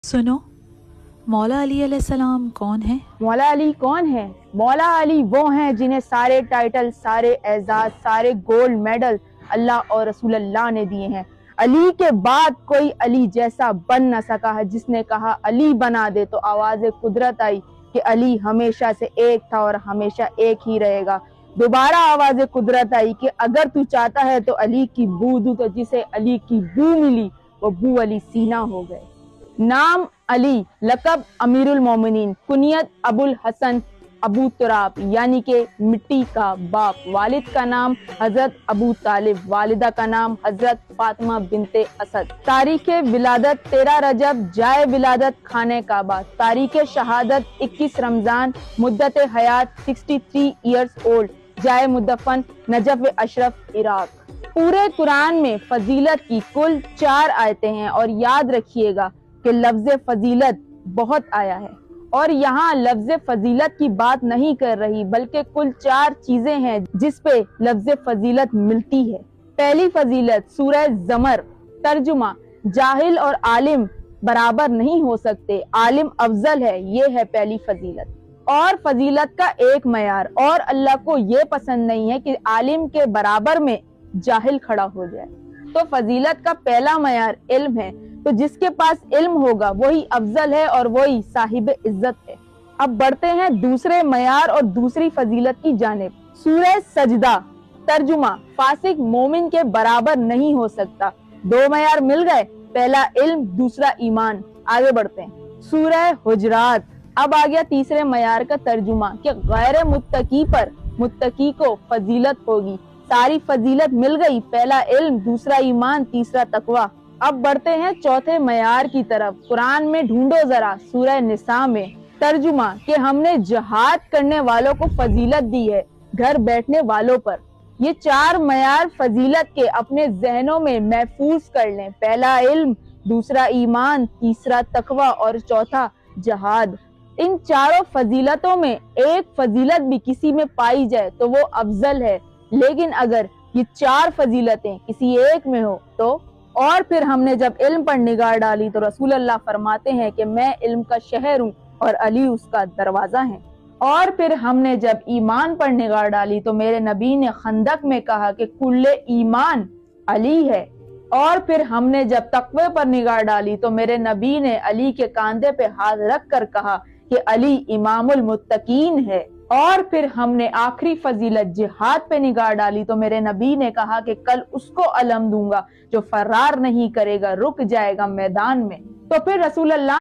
सुनो, मौला अली अलैहिस्सलाम कौन है? मौला अली कौन है? मौला अली वो हैं जिन्हें सारे टाइटल, सारे एजाज, सारे गोल्ड मेडल अल्लाह और रसूल अल्लाह ने दिए हैं। अली के बाद कोई अली जैसा बन न सका है। जिसने कहा अली बना दे तो आवाज कुदरत आई कि अली हमेशा से एक था और हमेशा एक ही रहेगा। दोबारा आवाज कुदरत आई कि अगर तू चाहता है तो अली की बू दूं, तो जिसे अली की बू मिली वो बू अली सीना हो गए। नाम अली, लक़ब अमीरुल मोमिनीन, कुनियत अबुल हसन अबू तुराब यानी कि मिट्टी का बाप। वालिद का नाम हजरत अबू तालिब, वालिदा का नाम हजरत फातिमा बिनते असद। तारीख विलादत 13 रजब, जाए विलादत खाने काबा। तारीख शहादत 21 रमजान, मुद्दत हयात 63 ईयर्स ओल्ड, जाए मुदफन नजफ अशरफ इराक। पूरे कुरान में फजीलत की कुल 4 आयतें हैं और याद रखिएगा कि लफ्ज़ फजीलत बहुत आया है और यहाँ लफ्ज़ फजीलत की बात नहीं कर रही, बल्कि कुल 4 चीजें हैं जिस पे लफ्ज़ फजीलत मिलती है। पहली फजीलत सूरह ज़मर, तर्जुमा, जाहिल और आलिम बराबर नहीं हो सकते, आलिम अफजल है, ये है पहली फजीलत। और फजीलत का एक मयार, और अल्लाह को ये पसंद नहीं है कि आलिम के बराबर में जाहिल खड़ा हो जाए। तो फजीलत का पहला मयार इल्म है, तो जिसके पास इल्म होगा वही अफजल है और वही साहिब इज्जत है। अब बढ़ते हैं दूसरे मयार और दूसरी फजीलत की जानिब। सूरह सजदा, तर्जुमा, फासिक मोमिन के बराबर नहीं हो सकता। 2 मयार मिल गए, पहला इल्म, दूसरा ईमान। आगे बढ़ते हैं। सूरह हुजरात, अब आ गया तीसरे मयार का तर्जुमा कि गैर मुत्तकी पर मुत्तकी को फजीलत होगी। सारी फजीलत मिल गई, पहला इल्म, दूसरा ईमान, तीसरा तकवा। अब बढ़ते हैं चौथे मयार की तरफ। कुरान में ढूंढो जरा, सूरह निसा में, तर्जुमा कि हमने जिहाद करने वालों को फजीलत दी है घर बैठने वालों पर। ये 4 मयार फजीलत के अपने जहनों में महफूज कर लें, पहला इल्म, दूसरा ईमान, तीसरा तकवा और चौथा जिहाद। इन चारों फजीलतों में एक फजीलत भी किसी में पाई जाए तो वो अफजल है, लेकिन अगर ये 4 फजीलतें किसी एक में हो तो। और फिर हमने जब इल्म पर निगाह डाली तो रसूल अल्लाह फरमाते हैं कि मैं इल्म का शहर हूँ और अली उसका दरवाजा है। और फिर हमने जब ईमान पर निगाह डाली तो मेरे नबी ने खंदक में कहा कि कुल्ले ईमान अली है। और फिर हमने जब तकवे पर निगाह डाली तो मेरे नबी ने अली के कांधे पे हाथ रख कर कहा कि अली इमामुल मुत्तकीन है। और फिर हमने आखिरी फजीलत जिहाद पे निगाह डाली तो मेरे नबी ने कहा कि कल उसको अलम दूंगा जो फरार नहीं करेगा, रुक जाएगा मैदान में। तो फिर रसूल अल्लाह